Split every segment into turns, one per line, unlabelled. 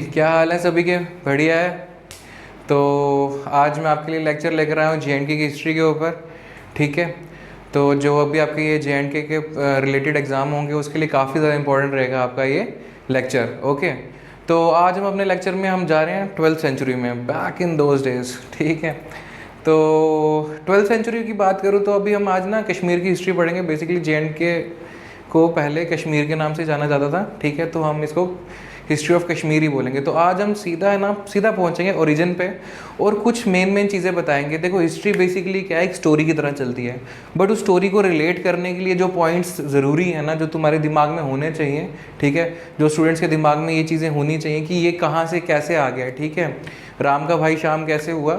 क्या हाल है सभी के? बढ़िया है। तो आज मैं आपके लिए लेक्चर लेकर आया हूँ JNK की हिस्ट्री के ऊपर। ठीक है, तो जो अभी आपके ये JNK के रिलेटेड एग्ज़ाम होंगे उसके लिए काफ़ी ज़्यादा इंपॉर्टेंट रहेगा आपका ये लेक्चर। ओके, तो आज हम अपने लेक्चर में हम जा रहे हैं 12th सेंचुरी में, बैक इन दोज डेज। ठीक है, तो 12th सेंचुरी की बात करूँ तो अभी हम आज ना कश्मीर की हिस्ट्री पढ़ेंगे। बेसिकली JNK को पहले कश्मीर के नाम से जाना जाता था। ठीक है, तो हम इसको हिस्ट्री ऑफ कश्मीर ही बोलेंगे। तो आज हम सीधा पहुंचेंगे ओरिजिन पे और कुछ मेन चीज़ें बताएंगे। देखो, हिस्ट्री बेसिकली क्या है, एक स्टोरी की तरह चलती है, बट उस स्टोरी को रिलेट करने के लिए जो पॉइंट्स ज़रूरी है ना, जो तुम्हारे दिमाग में होने चाहिए, ठीक है, जो स्टूडेंट्स के दिमाग में ये चीज़ें होनी चाहिए कि ये कहाँ से कैसे आ गया। ठीक है, राम का भाई श्याम कैसे हुआ,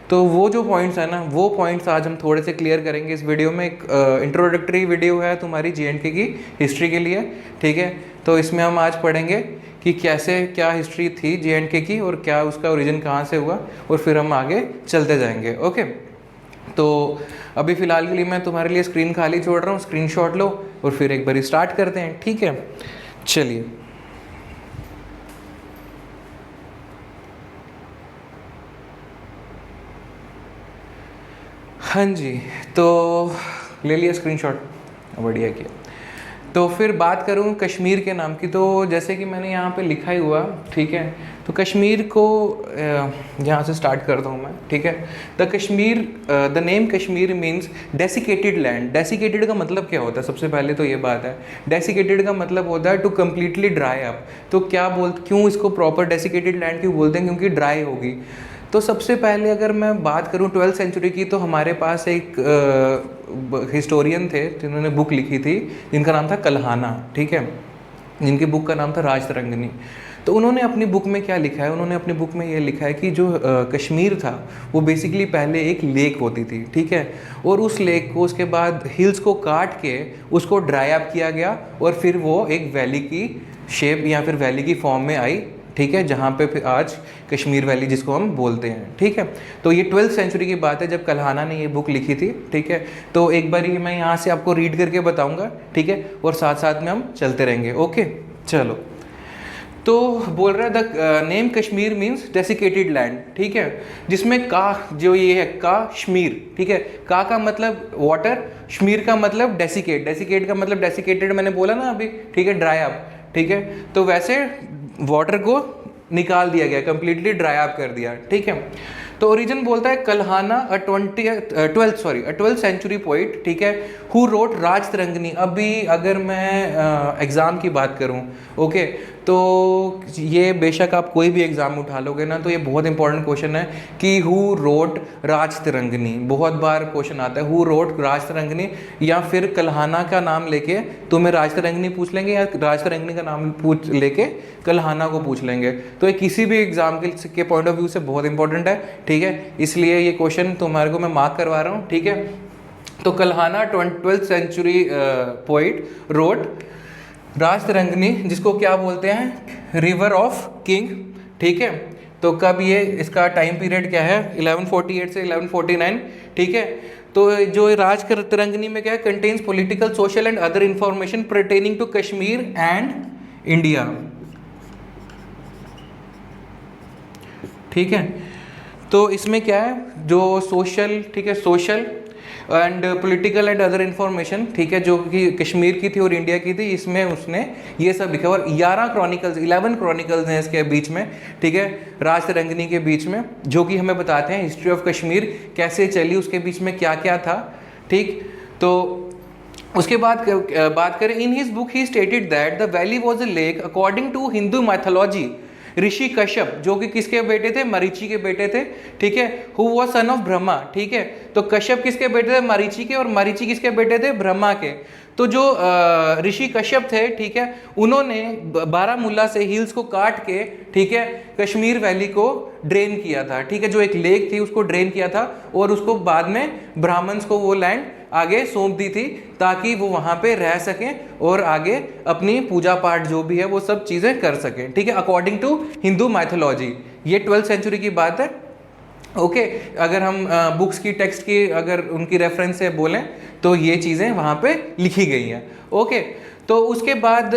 तो वो जो पॉइंट्स है ना, वो पॉइंट्स आज हम थोड़े से क्लियर करेंगे इस वीडियो में। एक इंट्रोडक्टरी वीडियो है तुम्हारी JNK की हिस्ट्री के लिए। ठीक है, तो इसमें हम आज पढ़ेंगे कि कैसे क्या हिस्ट्री थी JNK की और क्या उसका ओरिजिन कहाँ से हुआ, और फिर हम आगे चलते जाएंगे। ओके, तो अभी फ़िलहाल के लिए मैं तुम्हारे लिए स्क्रीन खाली छोड़ रहा हूँ, स्क्रीनशॉट लो और फिर एक बार स्टार्ट करते हैं। ठीक है, चलिए। हाँ जी, तो ले लिया स्क्रीनशॉट, बढ़िया किया। तो फिर बात करूँ कश्मीर के नाम की, तो जैसे कि मैंने यहाँ पे लिखा ही हुआ, ठीक है, तो कश्मीर को यहाँ से स्टार्ट करता हूँ मैं। ठीक है, the name Kashmir means desiccated land. Desiccated का मतलब क्या होता है? सबसे पहले तो ये बात है, डेसिकेटेड का मतलब होता है टू कम्प्लीटली ड्राई अप। तो क्यों इसको प्रॉपर डेसिकेटेड लैंड क्यों बोलते हैं? क्योंकि ड्राई होगी। तो सबसे पहले अगर मैं बात करूं 12th सेंचुरी की, तो हमारे पास एक हिस्टोरियन थे जिन्होंने बुक लिखी थी, जिनका नाम था कल्हाना। ठीक है, जिनकी बुक का नाम था राजतरंगिनी। तो उन्होंने अपनी बुक में क्या लिखा है? उन्होंने अपनी बुक में ये लिखा है कि जो कश्मीर था वो बेसिकली पहले एक लेक होती थी। ठीक है, और उस लेक को उसके बाद हिल्स को काट के उसको ड्राई अप किया गया और फिर वो एक वैली की शेप या फिर वैली की फॉर्म में आई। ठीक है, जहाँ पे फिर आज कश्मीर वैली जिसको हम बोलते हैं। ठीक है, तो ये 12th सेंचुरी की बात है जब कल्हाना ने ये बुक लिखी थी। ठीक है, तो एक बार ये मैं यहाँ से आपको रीड करके बताऊँगा। ठीक है, और साथ साथ में हम चलते रहेंगे। ओके, चलो। तो बोल रहा है the name Kashmir means desiccated land. ठीक है, जिसमें का जो ये है कश्मीर। ठीक है, का मतलब वाटर, श्मीर का मतलब डेसिकेट। डेसिकेट का मतलब डेसिकेटेड मैंने बोला ना अभी। ठीक है, ड्राई अप। ठीक है, तो वैसे वाटर को निकाल दिया गया, कंप्लीटली ड्राई अप कर दिया। ठीक है, तो ओरिजिन बोलता है कल्हाना ट्वेल्थ सेंचुरी पोइट। ठीक है, हु रोट राजतरंगिनी। अभी अगर मैं एग्ज़ाम की बात करूं, ओके, तो ये बेशक आप कोई भी एग्ज़ाम उठा लोगे ना, तो ये बहुत इंपॉर्टेंट क्वेश्चन है कि हु रोट राजतरंगिनी। बहुत बार क्वेश्चन आता है हु रोट राजतरंगिनी, या फिर कल्हाना का नाम लेके तुम्हें राजतरंगिनी पूछ लेंगे, या राजतरंगिनी का नाम पूछ लेके कल्हाना को पूछ लेंगे। तो ये किसी भी एग्जाम के पॉइंट ऑफ व्यू से बहुत इंपॉर्टेंट है। ठीक है, इसलिए ये क्वेश्चन तुम्हारे को मैं मार्क करवा रहा हूँ। ठीक है, तो Kalhana 12th century poet wrote Rajatarangini, जिसको क्या बोलते हैं, रिवर ऑफ किंग। ठीक है, तो कब ये, इसका टाइम पीरियड क्या है, 1148 से 1149। ठीक है, तो जो राजतरंगिनी में क्या है, contains political, social and other information pertaining to Kashmir and India. ठीक है, तो इसमें क्या है, जो सोशल, ठीक है, social and political and other information, ठीक है, जो कि कश्मीर की थी और इंडिया की थी, इसमें उसने ये सब लिखा। और 11 क्रॉनिकल्स हैं इसके बीच में। ठीक है, राजतरंगिनी के बीच में, जो कि हमें बताते हैं हिस्ट्री ऑफ कश्मीर कैसे चली, उसके बीच में क्या क्या था। ठीक, तो उसके बाद बात करें, in his book he stated that the valley was a lake according to Hindu mythology. Rishi Kashyap, जो कि किसके बेटे थे, मरीचि के बेटे थे। ठीक है, who was son of Brahma. ठीक है, तो कश्यप किसके बेटे थे, मरीचि के, और मरीचि किसके बेटे थे, ब्रह्मा के। तो जो ऋषि कश्यप थे, ठीक है, उन्होंने बारामूला से हिल्स को काट के, ठीक है, कश्मीर वैली को ड्रेन किया था। ठीक है, जो एक लेक थी उसको ड्रेन किया था, और उसको बाद में ब्राह्मण्स को वो लैंड आगे सौंप दी थी, ताकि वो वहाँ पे रह सकें और आगे अपनी पूजा पाठ जो भी है वो सब चीज़ें कर सकें। ठीक है, अकॉर्डिंग टू हिंदू मैथोलॉजी। ये 12th सेंचुरी की बात है। ओके अगर हम बुक्स की टेक्स्ट की अगर उनकी रेफरेंस से बोलें तो ये चीज़ें वहाँ पे लिखी गई हैं। ओके तो उसके बाद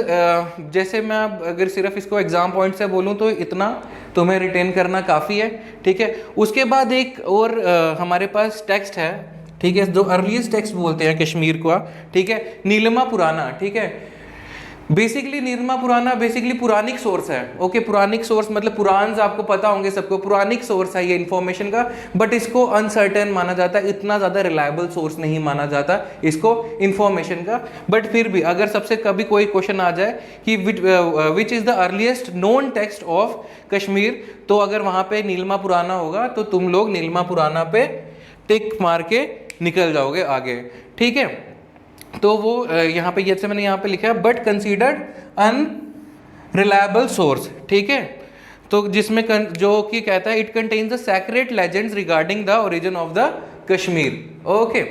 जैसे मैं अगर सिर्फ इसको एग्जाम पॉइंट से बोलूँ तो इतना तुम्हें रिटेन करना काफ़ी है, ठीक है। उसके बाद एक और हमारे पास टेक्स्ट है, ठीक है, जो अर्लीस्ट टेक्स्ट बोलते हैं कश्मीर का, ठीक है, नीलमा पुराना, ठीक है। बेसिकली नीलमा पुराना बेसिकली पुरानिक सोर्स है। ओके पुरानिक सोर्स मतलब पुराण आपको पता होंगे सबको, पुरानिक सोर्स है ये इन्फॉर्मेशन का, बट इसको अनसर्टेन माना जाता है, इतना ज़्यादा रिलायबल सोर्स नहीं माना जाता इसको इन्फॉर्मेशन का। बट फिर भी अगर सबसे कभी कोई क्वेश्चन आ जाए कि which is the earliest known text of Kashmir, तो अगर वहाँ पे नीलमा पुराना होगा तो तुम लोग नीलमा पुराना पे टिक मार के निकल जाओगे आगे, ठीक है। तो वो यहाँ पे जैसे मैंने यहाँ पे लिखा है बट कंसीडर्ड अनरिलायबल सोर्स, ठीक है। तो जिसमें जो कि कहता है it contains the sacred legends regarding the origin of the Kashmir. Okay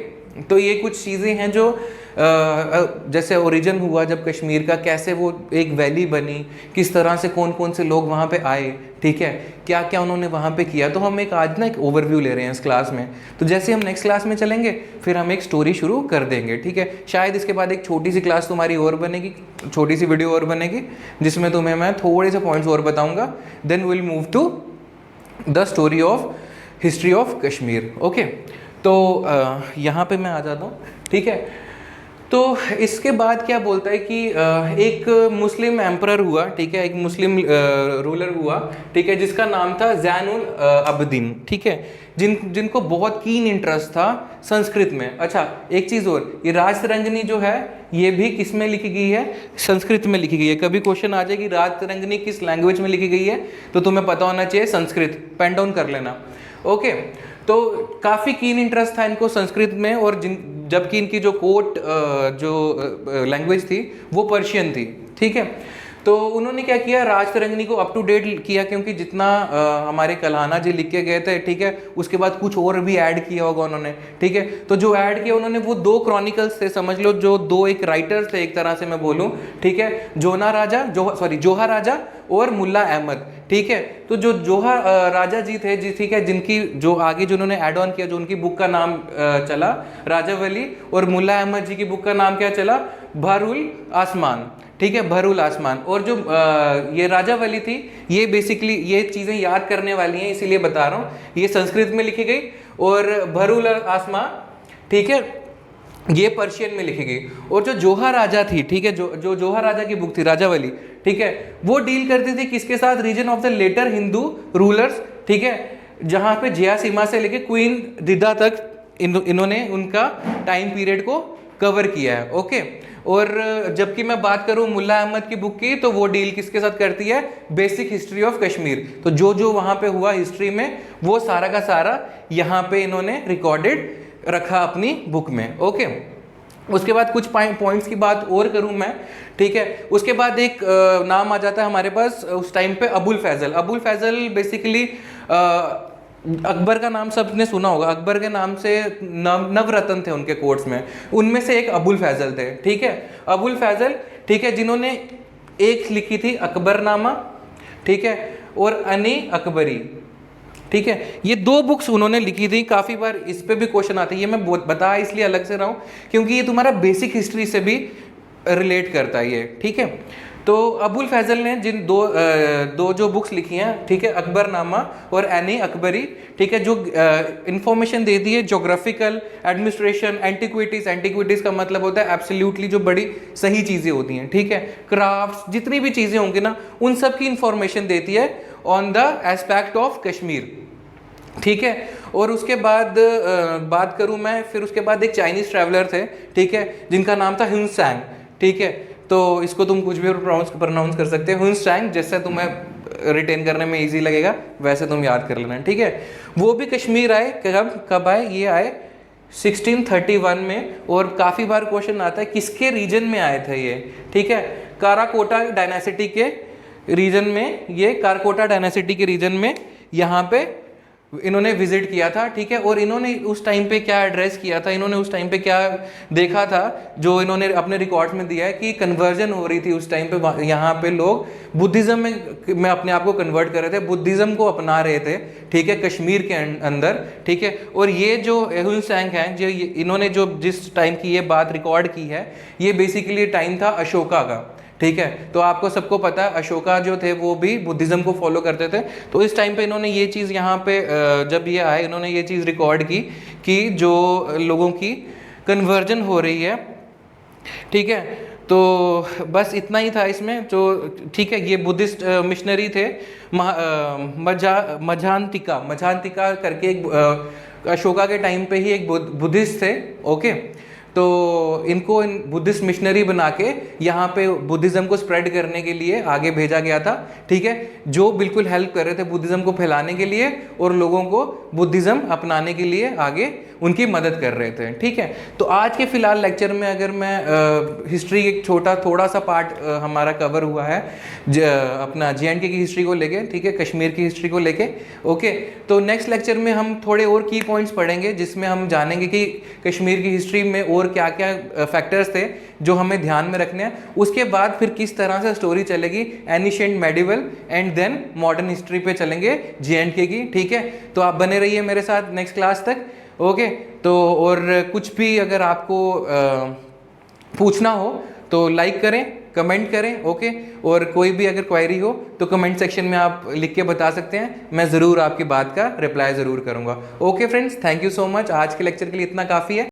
तो ये कुछ चीज़ें हैं जो जैसे ओरिजिन हुआ जब कश्मीर का, कैसे वो एक वैली बनी, किस तरह से कौन कौन से लोग वहाँ पे आए, ठीक है, क्या क्या उन्होंने वहाँ पे किया। तो हम एक आज ना एक ओवरव्यू ले रहे हैं इस क्लास में। तो जैसे हम नेक्स्ट क्लास में चलेंगे फिर हम एक स्टोरी शुरू कर देंगे, ठीक है। शायद इसके बाद एक छोटी सी क्लास तुम्हारी और बनेगी, छोटी सी वीडियो और बनेगी जिसमें तुम्हें मैं थोड़े से पॉइंट्स और बताऊँगा। Then will move to the story of history of Kashmir. Okay तो यहाँ पे मैं आ जाता हूँ, ठीक है। तो इसके बाद क्या बोलता है कि एक मुस्लिम एम्परर हुआ, ठीक है, एक मुस्लिम रूलर हुआ, ठीक है, जिसका नाम था ज़ैनुल अबदीन, ठीक है, जिनको बहुत कीन इंटरेस्ट था संस्कृत में। अच्छा एक चीज़ और, ये राजतरंगिणी जो है ये भी किस में लिखी गई है, संस्कृत में लिखी गई है। कभी क्वेश्चन आ जाए कि राजतरंगिणी किस लैंग्वेज में लिखी गई है तो तुम्हें पता होना चाहिए संस्कृत, पेन डाउन कर लेना। ओके तो काफ़ी कीन इंटरेस्ट था इनको संस्कृत में, और जबकि इनकी जो कोर्ट जो लैंग्वेज थी वो पर्शियन थी, ठीक है। तो उन्होंने क्या किया, राजतरंगिणी को अप टू डेट किया, क्योंकि जितना हमारे कल्हाना जी लिख के गए थे, ठीक है, उसके बाद कुछ और भी ऐड किया होगा उन्होंने, ठीक है। तो जो ऐड किया उन्होंने वो 2 क्रॉनिकल्स थे, समझ लो जो 2 एक राइटर्स थे एक तरह से मैं बोलूँ, ठीक है, जोहा राजा और मुल्ला अहमद, ठीक है। तो जो जोहा राजा जी थे जी, ठीक है, जिनकी जो आगे जो उन्होंने ऐड ऑन किया, जो उनकी बुक का नाम चला राजावली, और मुल्ला अहमद जी की बुक का नाम क्या चला, बहरुल आसमान, ठीक है, बहरुल आसमान। और जो ये राजावली थी ये बेसिकली ये चीज़ें याद करने वाली हैं इसीलिए बता रहा हूँ, ये संस्कृत में लिखी गई, और बहरुल आसमान, ठीक है, ये पर्शियन में लिखी गई। और जो जोहा राजा थी, ठीक है, जो जोहा राजा की बुक थी राजावली, ठीक है, वो डील करती थी किसके साथ, region of the latter Hindu rulers, ठीक है, जहाँ पे जया सीमा से लेके क्वीन दिदा तक इन्होंने उनका टाइम पीरियड को कवर किया है। ओके और जबकि मैं बात करूं मुल्ला अहमद की बुक की, तो वो डील किसके साथ करती है, बेसिक हिस्ट्री ऑफ कश्मीर। तो जो जो वहाँ पे हुआ हिस्ट्री में वो सारा का सारा यहाँ पे इन्होंने रिकॉर्डेड रखा अपनी बुक में। ओके उसके बाद कुछ पॉइंट्स की बात और करूं मैं, ठीक है। उसके बाद एक नाम आ जाता है हमारे पास उस टाइम पे, अबुल फैजल। अबुल फैजल बेसिकली अकबर का नाम सबने सुना होगा, अकबर के नाम से नवरत्न थे उनके कोर्ट्स में, उनमें से एक अबुल फैजल थे, ठीक है, अबुल फैजल, ठीक है, जिन्होंने एक लिखी थी अकबरनामा, ठीक है, और अनी अकबरी, ठीक है, ये 2 बुक्स उन्होंने लिखी थी। काफ़ी बार इस पे भी क्वेश्चन आते हैं, ये मैं बता इसलिए अलग से रहा हूँ क्योंकि ये तुम्हारा बेसिक हिस्ट्री से भी रिलेट करता है ये, ठीक है। तो अबुल फैजल ने जिन दो जो बुक्स लिखी हैं, ठीक है, अकबरनामा और एनी अकबरी, ठीक है, जो इन्फॉर्मेशन दे दी है जोग्राफिकल, एडमिनिस्ट्रेशन, एंटीक्विटीज़ का मतलब होता है एब्सोल्युटली जो बड़ी सही चीज़ें होती हैं, ठीक है, क्राफ्ट्स, जितनी भी चीज़ें होंगी ना उन सब की इन्फॉर्मेशन देती है on the aspect of Kashmir, ठीक है। और उसके बाद बात करूं मैं, फिर उसके बाद एक चाइनीज़ ट्रैवलर थे, ठीक है, जिनका नाम था ह्यून सैंग, ठीक है, तो इसको तुम कुछ भी प्रोनाउंस कर सकते हो, ह्यून सैंग, जैसे तुम्हें रिटेन करने में इजी लगेगा वैसे तुम याद कर लेना, ठीक है। वो भी कश्मीर आए, कब आए, ये आए 1631 में, और काफ़ी बार क्वेश्चन आता है किसके रीजन में आए थे ये, ठीक है, काराकोटा डायनेसिटी के रीजन में, ये काराकोटा डायनेसिटी के रीजन में यहाँ पे इन्होंने विजिट किया था, ठीक है। और इन्होंने उस टाइम पे क्या एड्रेस किया था, इन्होंने उस टाइम पे क्या देखा था, जो इन्होंने अपने रिकॉर्ड्स में दिया है कि कन्वर्जन हो रही थी उस टाइम पे, यहाँ पे लोग बुद्धिज़्म में अपने आप को कन्वर्ट कर रहे थे, बुद्धिज़्म को अपना रहे थे, ठीक है, कश्मीर के अंदर, ठीक है। और ये जो हुन सैंग हैं, जो इन्होंने जो जिस टाइम की ये बात रिकॉर्ड की है, ये बेसिकली टाइम था अशोका का, ठीक है। तो आपको सबको पता है अशोका जो थे वो भी बुद्धिज़्म को फॉलो करते थे। तो इस टाइम पे इन्होंने ये चीज़ यहाँ पे जब ये आए, इन्होंने ये चीज़ रिकॉर्ड की कि जो लोगों की कन्वर्जन हो रही है, ठीक है। तो बस इतना ही था इसमें, तो ठीक है। ये बुद्धिस्ट मिशनरी थे, मझांतिका करके एक अशोका के टाइम पे ही एक बुद्धिस्ट थे, ओके। तो इनको इन बुद्धिस्ट मिशनरी बना के यहाँ पे बुद्धिज़्म को स्प्रेड करने के लिए आगे भेजा गया था, ठीक है, जो बिल्कुल हेल्प कर रहे थे बुद्धिज़्म को फैलाने के लिए और लोगों को बुद्धिज़्म अपनाने के लिए आगे उनकी मदद कर रहे थे, ठीक है। तो आज के फिलहाल लेक्चर में अगर मैं हिस्ट्री एक थोड़ा सा पार्ट हमारा कवर हुआ है अपना JNK की हिस्ट्री को लेके, ठीक है, कश्मीर की हिस्ट्री को लेके, ओके। तो नेक्स्ट लेक्चर में हम थोड़े और की पॉइंट्स पढ़ेंगे, जिसमें हम जानेंगे कि कश्मीर की हिस्ट्री में और क्या क्या फैक्टर्स थे जो हमें ध्यान में रखने हैं। उसके बाद फिर किस तरह से स्टोरी चलेगी ancient medieval and then modern history पे चलेंगे JNK की, ठीक है। तो आप बने रहिए मेरे साथ नेक्स्ट क्लास तक, ओके। तो और कुछ भी अगर आपको पूछना हो तो लाइक करें, कमेंट करें, ओके। और कोई भी अगर क्वेरी हो तो कमेंट सेक्शन में आप लिख के बता सकते हैं, मैं ज़रूर आपकी बात का रिप्लाई ज़रूर करूँगा। Okay friends, thank you so much. आज के लेक्चर के लिए इतना काफ़ी है।